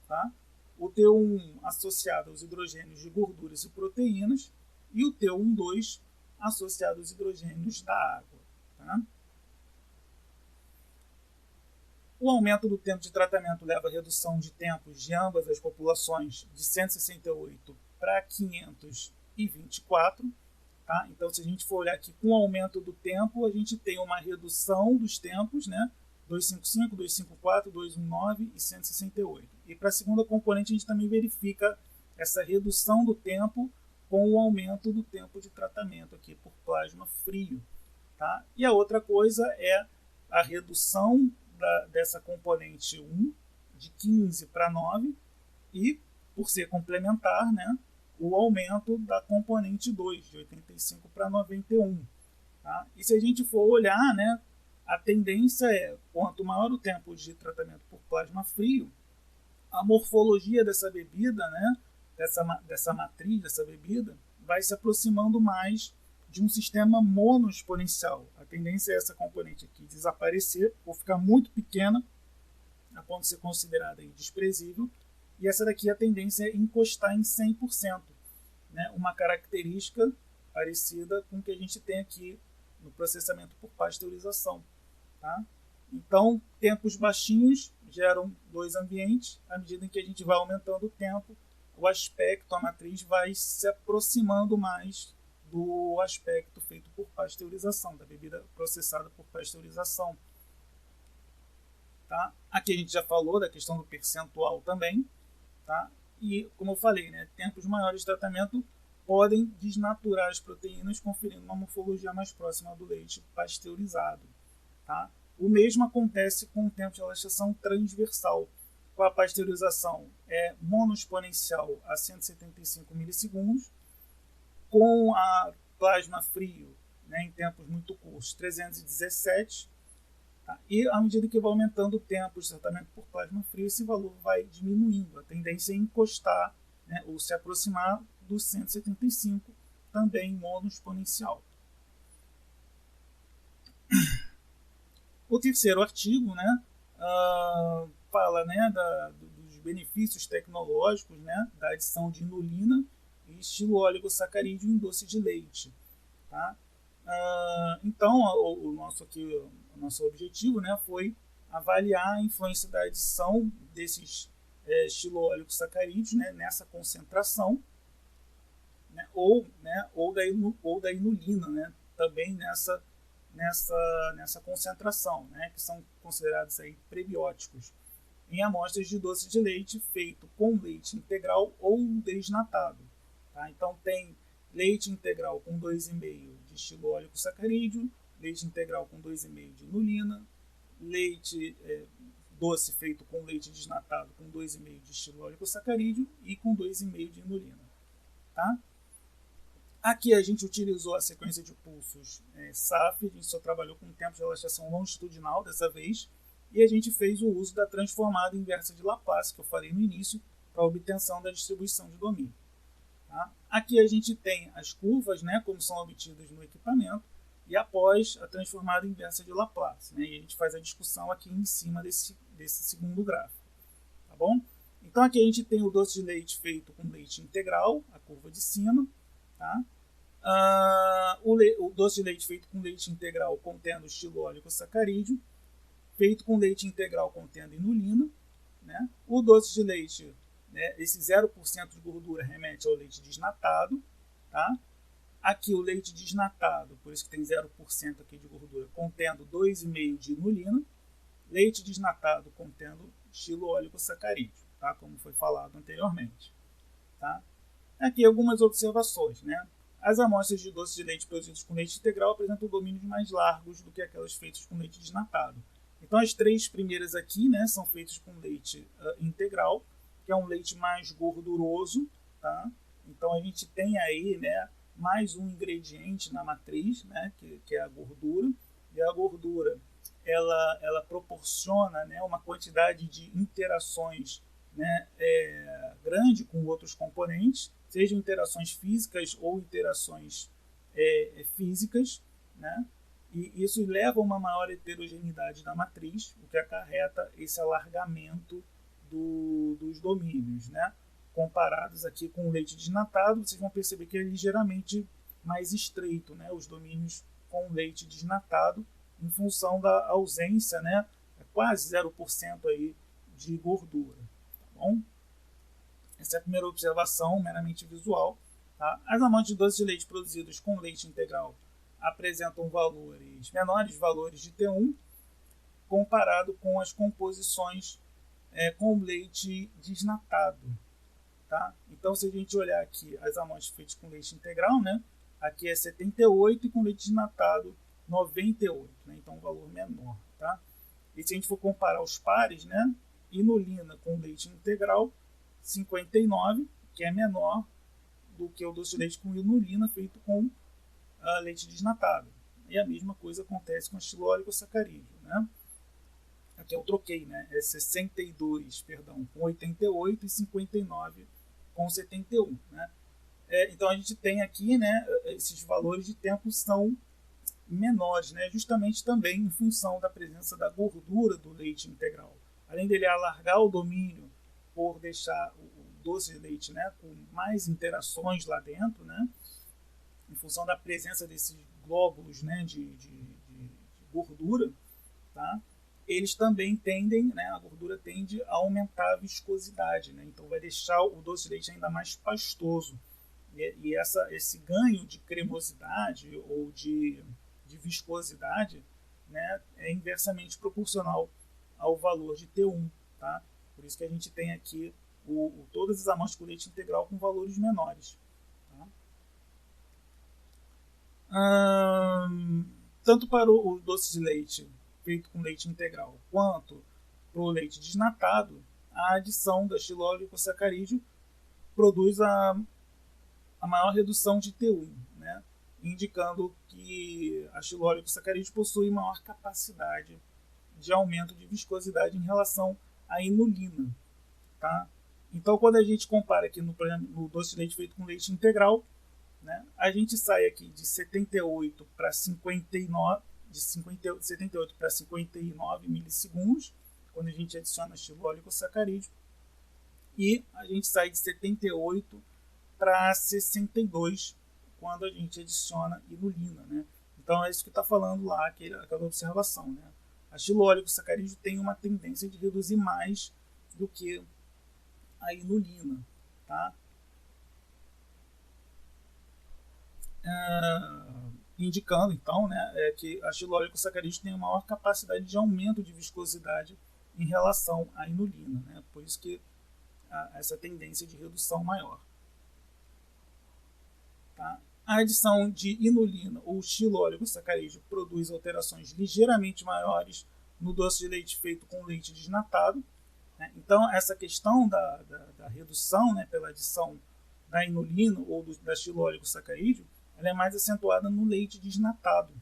Speaker 1: tá? O T1 associado aos hidrogênios de gorduras e proteínas e o T1,2 associado aos hidrogênios da água, tá? O aumento do tempo de tratamento leva à redução de tempos de ambas as populações de 168 para 524. Tá? Então, se a gente for olhar aqui com o aumento do tempo, a gente tem uma redução dos tempos, né? 255, 254, 219 e 168. E para a segunda componente, a gente também verifica essa redução do tempo com o aumento do tempo de tratamento aqui por plasma frio. Tá? E a outra coisa é a redução dessa componente 1 de 15 para 9 e, por ser complementar, né, o aumento da componente 2 de 85 para 91. Tá? E se a gente for olhar, né, a tendência é, quanto maior o tempo de tratamento por plasma frio, a morfologia dessa bebida, né, dessa matriz, dessa bebida, vai se aproximando mais de um sistema monoexponencial. A tendência é essa componente aqui desaparecer ou ficar muito pequena, a ponto de ser considerada desprezível, e essa daqui a tendência é encostar em 100%, né? Uma característica parecida com o que a gente tem aqui no processamento por pasteurização. Tá? Então, tempos baixinhos geram dois ambientes, à medida em que a gente vai aumentando o tempo, o aspecto, a matriz vai se aproximando mais do aspecto feito por pasteurização, da bebida processada por pasteurização. Tá? Aqui a gente já falou da questão do percentual também, tá? E como eu falei, né, tempos maiores de tratamento podem desnaturar as proteínas, conferindo uma morfologia mais próxima do leite pasteurizado. Tá? O mesmo acontece com o tempo de relaxação transversal. Com a pasteurização é monoexponencial a 175 milissegundos, com a plasma frio, né, em tempos muito curtos, 317. Tá? E à medida que vai aumentando o tempo de tratamento por plasma frio, esse valor vai diminuindo. A tendência é encostar, né, ou se aproximar dos 175, também monoexponencial. O terceiro artigo, né, fala, né, dos benefícios tecnológicos, né, da adição de inulina e estilooligosacarídeo em doce de leite. Tá? Então, o nosso objetivo, né, foi avaliar a influência da adição desses estilooligosacarídeos, né, nessa concentração, né, ou da inulina, né, também nessa concentração, né, que são considerados aí prebióticos, em amostras de doce de leite feito com leite integral ou desnatado. Tá? Então, tem leite integral com 2,5 de estilooligosacarídeo, leite integral com 2,5 de inulina, leite doce feito com leite desnatado com 2,5 de estilooligosacarídeo e com 2,5 de inulina. Tá? Aqui a gente utilizou a sequência de pulsos SAF, a gente só trabalhou com tempo de relaxação longitudinal dessa vez, e a gente fez o uso da transformada inversa de Laplace, que eu falei no início, para a obtenção da distribuição de domínio. Tá? Aqui a gente tem as curvas, né, como são obtidas no equipamento, e após a transformada inversa de Laplace. Né, e a gente faz a discussão aqui em cima desse segundo gráfico. Tá bom? Então aqui a gente tem o doce de leite feito com leite integral, a curva de cima. Tá? O doce de leite feito com leite integral contendo estilooligosacarídeo, feito com leite integral contendo inulina. Né? O doce de leite, né, esse 0% de gordura remete ao leite desnatado. Tá? Aqui o leite desnatado, por isso que tem 0% aqui de gordura, contendo 2,5 de inulina. leite desnatado contendo estilooligosacarídeo, tá? Como foi falado anteriormente. Tá? Aqui algumas observações. Né? As amostras de doce de leite produzidos com leite integral apresentam domínios mais largos do que aquelas feitas com leite desnatado. Então as três primeiras aqui, né, são feitas com leite integral, que é um leite mais gorduroso. Tá? Então a gente tem aí, né, mais um ingrediente na matriz, né, que é a gordura. E a gordura ela proporciona, né, uma quantidade de interações, né, grande com outros componentes, sejam interações físicas ou interações físicas, né? E isso leva a uma maior heterogeneidade da matriz, o que acarreta esse alargamento dos domínios, né? Comparados aqui com o leite desnatado, vocês vão perceber que é ligeiramente mais estreito, né? Os domínios com leite desnatado, em função da ausência, né? Quase 0% aí de gordura. Tá bom? Essa é a primeira observação, meramente visual. Tá? As amostras de doce de leite produzidas com leite integral apresentam menores valores de T1 comparado com as composições com leite desnatado. Tá? Então, se a gente olhar aqui as amostras feitas com leite integral, né? Aqui é 78 e com leite desnatado 98, né? Então um valor menor. Tá? E se a gente for comparar os pares, né? Inulina com leite integral, 59, que é menor do que o doce de leite com inulina feito com leite desnatado. E a mesma coisa acontece com estilooligosacarídeo, né? Aqui eu troquei, né? É 62, perdão, com 88 e 59 com 71, né? Então a gente tem aqui, né? Esses valores de tempo são menores, né? Justamente também em função da presença da gordura do leite integral. Além dele alargar o domínio por deixar o doce de leite, né, com mais interações lá dentro, né, em função da presença desses glóbulos, né, de gordura, tá? Eles também tendem, né, a gordura tende a aumentar a viscosidade, né? Então vai deixar o doce de leite ainda mais pastoso. E esse ganho de cremosidade ou de viscosidade, né, é inversamente proporcional ao valor de T1. Tá? Por isso que a gente tem aqui todas as amostras com leite integral com valores menores. Tá? Tanto para o doce de leite feito com leite integral quanto para o leite desnatado, a adição da estilooligosacarídeo produz a maior redução de T1, né? Indicando que a estilooligosacarídeo possui maior capacidade de aumento de viscosidade em relação à inulina. Tá? Então, quando a gente compara aqui no doce de leite feito com leite integral, né, a gente sai aqui de 78 para 59, de 78 para 59 milissegundos, quando a gente adiciona estilooligosacarídeo, e a gente sai de 78 para 62 quando a gente adiciona inulina. Né? Então é isso que está falando lá, aquela observação. Né? A estilooligosacarídeo tem uma tendência de reduzir mais do que a inulina. Tá? Indicando então, né, que a estilooligosacarídeo tem uma maior capacidade de aumento de viscosidade em relação à inulina. Né? Por isso que essa tendência de redução maior. Tá? A adição de inulina ou estilooligosacarídeo produz alterações ligeiramente maiores no doce de leite feito com leite desnatado. Né? Então, essa questão da redução, né, pela adição da inulina ou da estilooligosacarídeo, ela é mais acentuada no leite desnatado.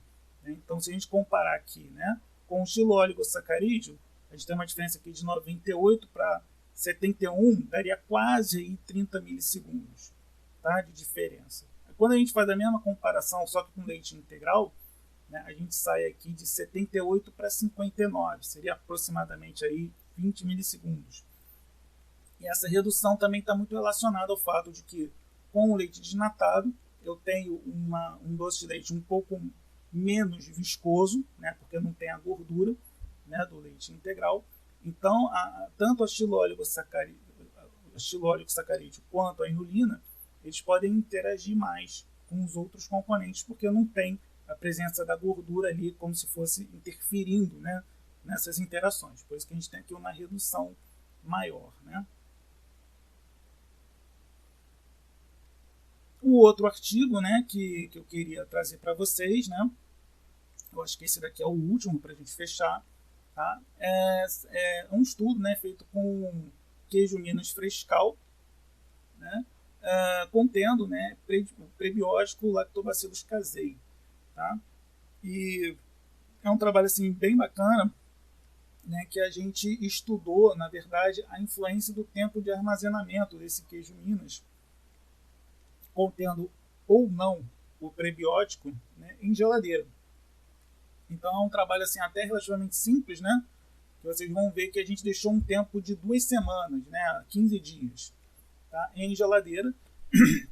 Speaker 1: Né? Então, se a gente comparar aqui, né, com o estilooligosacarídeo, a gente tem uma diferença aqui de 98 para 71, daria quase aí 30 milissegundos, tá, de diferença. Quando a gente faz a mesma comparação, só que com leite integral, né, a gente sai aqui de 78 para 59, seria aproximadamente aí 20 milissegundos. E essa redução também está muito relacionada ao fato de que com o leite desnatado eu tenho um doce de leite um pouco menos viscoso, né, porque não tem a gordura, né, do leite integral. Então, tanto a estilooligosacarídeo quanto a inulina, eles podem interagir mais com os outros componentes, porque não tem a presença da gordura ali como se fosse interferindo, né, nessas interações. Por isso que a gente tem aqui uma redução maior, né? O outro artigo, né, que eu queria trazer para vocês, né, eu acho que esse daqui é o último para a gente fechar, tá? É um estudo, né, feito com queijo Minas frescal, né, contendo, né, prebiótico Lactobacillus casei, tá? E é um trabalho assim bem bacana, né, que a gente estudou, na verdade, a influência do tempo de armazenamento desse queijo Minas, contendo ou não o prebiótico, né, em geladeira. Então é um trabalho assim até relativamente simples, né? Que vocês vão ver que a gente deixou um tempo de 2 semanas, né, 15 dias, tá, em geladeira,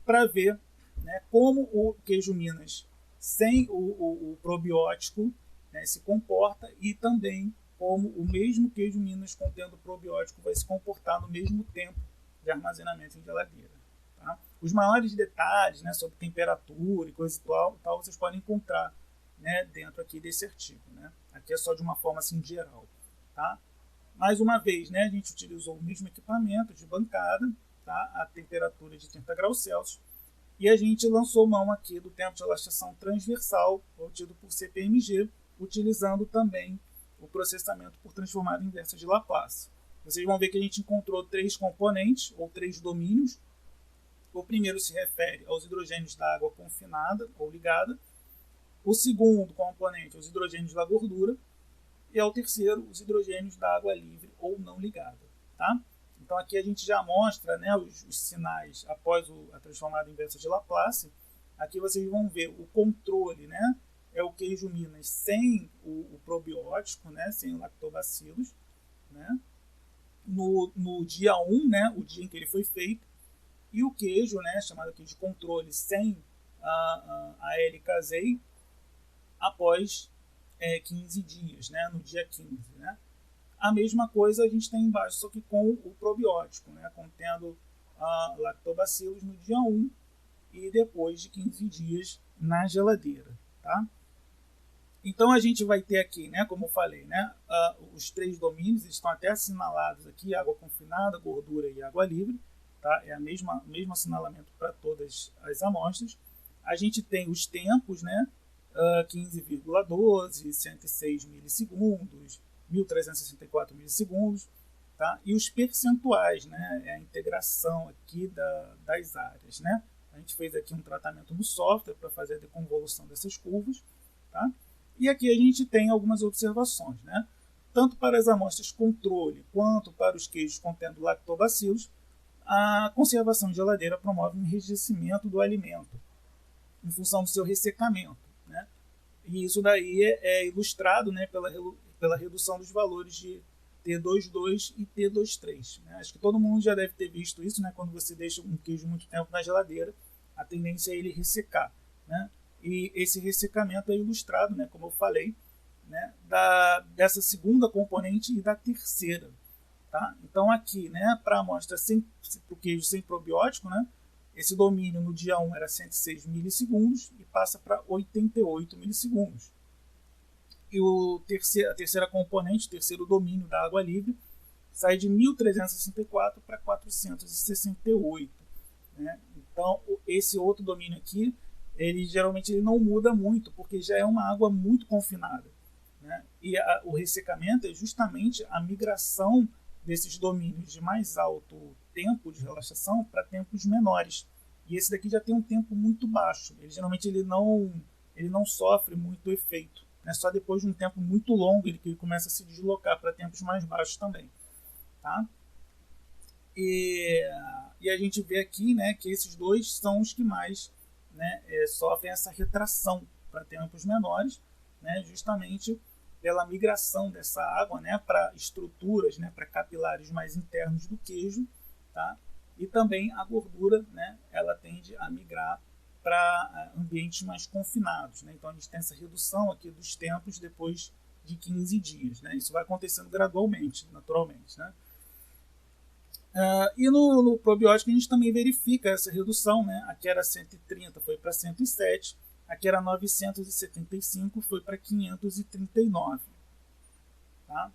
Speaker 1: para ver, né, como o queijo Minas sem o probiótico, né, se comporta, e também como o mesmo queijo Minas contendo probiótico vai se comportar no mesmo tempo de armazenamento em geladeira. Tá? Os maiores detalhes, né, sobre temperatura e coisa e tal vocês podem encontrar, né, dentro aqui desse artigo, né? Aqui é só de uma forma assim geral, tá? Mais uma vez, né, a gente utilizou o mesmo equipamento de bancada, tá, a temperatura de 30 graus Celsius, e a gente lançou mão aqui do tempo de elastização transversal, obtido por CPMG, utilizando também o processamento por transformada inversa de Laplace. Vocês vão ver que a gente encontrou 3 componentes, ou 3 domínios. O primeiro se refere aos hidrogênios da água confinada ou ligada. O segundo componente, os hidrogênios da gordura. E ao terceiro, os hidrogênios da água livre ou não ligada. Tá? Então aqui a gente já mostra, né, os sinais após a transformada inversa de Laplace. Aqui vocês vão ver o controle, né, é o queijo Minas sem o probiótico, né, sem o lactobacillus, né, no dia 1, né, o dia em que ele foi feito, e o queijo, né, chamado aqui de controle sem a L. casei, após 15 dias, né, no dia 15. Né. A mesma coisa a gente tem embaixo, só que com o probiótico, né, contendo lactobacillus no dia 1 e depois de 15 dias na geladeira. Tá? Então a gente vai ter aqui, né, como eu falei, né, os 3 domínios estão até assinalados aqui: água confinada, gordura e água livre. Tá? É o mesmo assinalamento para todas as amostras. A gente tem os tempos, né, 15,12, 106 milissegundos, 1364 milissegundos, tá? E os percentuais, né, é a integração aqui das áreas, né? A gente fez aqui um tratamento no software para fazer a deconvolução dessas curvas, tá? E aqui a gente tem algumas observações, né? Tanto para as amostras controle quanto para os queijos contendo lactobacillus, a conservação de geladeira promove um enrijecimento do alimento em função do seu ressecamento, né? E isso daí é ilustrado, né, pela redução dos valores de T22 e T23. Né? Acho que todo mundo já deve ter visto isso, né? Quando você deixa um queijo muito tempo na geladeira, a tendência é ele ressecar, né? E esse ressecamento é ilustrado, né, como eu falei, né, dessa segunda componente e da terceira. Tá? Então aqui, né, para a amostra para o queijo sem probiótico, né, esse domínio no dia 1 era 106 milissegundos e passa para 88 milissegundos. E a terceira componente, o terceiro domínio da água livre, sai de 1364 para 468. Né? Então esse outro domínio aqui, geralmente ele não muda muito, porque já é uma água muito confinada. Né? E o ressecamento é justamente a migração desses domínios de mais alto tempo de relaxação para tempos menores. E esse daqui já tem um tempo muito baixo. Geralmente ele não sofre muito efeito. Né? Só depois de um tempo muito longo que ele começa a se deslocar para tempos mais baixos também. Tá? E a gente vê aqui, né, que esses dois são os que mais, né, sofrem essa retração para tempos menores, né, justamente pela migração dessa água, né, para estruturas, né, para capilares mais internos do queijo, tá? E também a gordura, né, ela tende a migrar para ambientes mais confinados, né? Então a gente tem essa redução aqui dos tempos depois de 15 dias, né? Isso vai acontecendo gradualmente, naturalmente, né? E no probiótico a gente também verifica essa redução, né? Aqui era 130, foi para 107. Aqui era 975, foi para 539. Tá?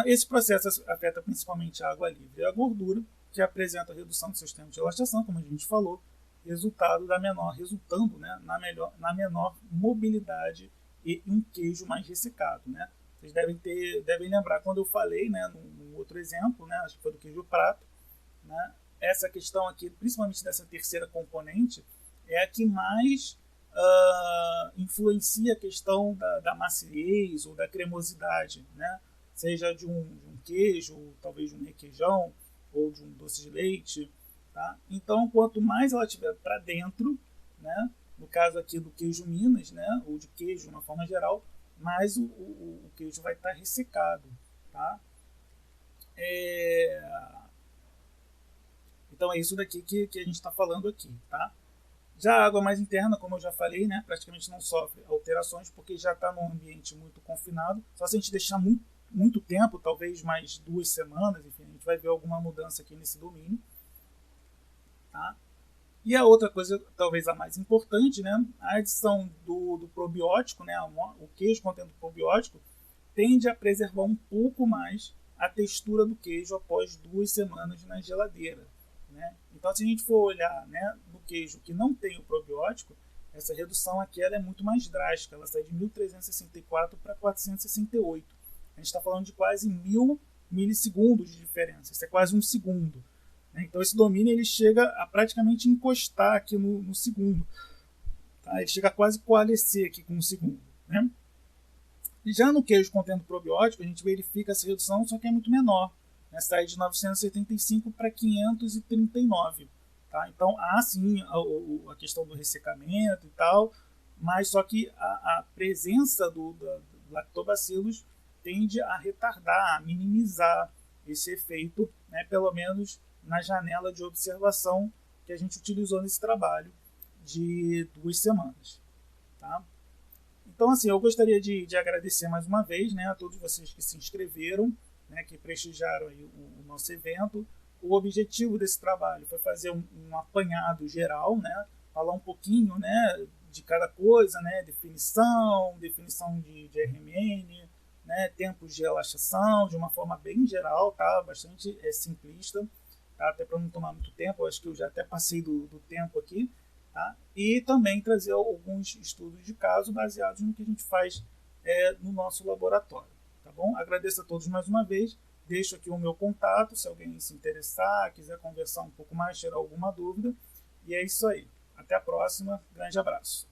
Speaker 1: Esse processo afeta principalmente a água livre e a gordura, que apresenta redução do sistema de relaxação, como a gente falou, resultando né, na menor mobilidade e um queijo mais ressecado. Né? Vocês devem lembrar quando eu falei, né, num outro exemplo, né, acho que foi do queijo prato, né, essa questão aqui, principalmente dessa terceira componente, é a que mais influencia a questão da maciez ou da cremosidade, né? Seja de um queijo, ou talvez de um requeijão, ou de um doce de leite. Tá? Então, quanto mais ela estiver para dentro, né? No caso aqui do queijo Minas, né? Ou de queijo de uma forma geral, mais o queijo vai estar ressecado. Tá? Então é isso daqui que a gente está falando aqui. Tá? Já a água mais interna, como eu já falei, né, praticamente não sofre alterações porque já está num ambiente muito confinado. Só se a gente deixar muito tempo, talvez mais 2 semanas, enfim, a gente vai ver alguma mudança aqui nesse domínio. Tá? E a outra coisa, talvez a mais importante, né, a adição do probiótico, né, o queijo contendo probiótico, tende a preservar um pouco mais a textura do queijo após 2 semanas na geladeira. Né? Então, se a gente for olhar, né, no queijo que não tem o probiótico, essa redução aqui ela é muito mais drástica. Ela sai de 1364 para 468. A gente está falando de quase 1000 milissegundos de diferença. Isso é quase um segundo. Né? Então, esse domínio ele chega a praticamente encostar aqui no segundo. Tá? Ele chega a quase coalescer aqui com o segundo. Né? E já no queijo contendo probiótico, a gente verifica essa redução, só que é muito menor. Né? Sai de 975 para 539. Tá? Então, há sim a questão do ressecamento e tal, mas só que a presença do lactobacillus tende a retardar, a minimizar esse efeito, né? Pelo menos na janela de observação que a gente utilizou nesse trabalho de 2 semanas. Tá? Então, assim, eu gostaria de agradecer mais uma vez, né, a todos vocês que se inscreveram, né, que prestigiaram aí o nosso evento. O objetivo desse trabalho foi fazer um apanhado geral, né, falar um pouquinho, né, de cada coisa, né, definição de RMN, né, tempos de relaxação, de uma forma bem geral, tá, bastante simplista, tá, até para não tomar muito tempo, eu acho que eu já até passei do tempo aqui. Tá? E também trazer alguns estudos de caso baseados no que a gente faz no nosso laboratório. Tá bom? Agradeço a todos mais uma vez. Deixo aqui o meu contato, se alguém se interessar, quiser conversar um pouco mais, tirar alguma dúvida. E é isso aí. Até a próxima. Grande abraço.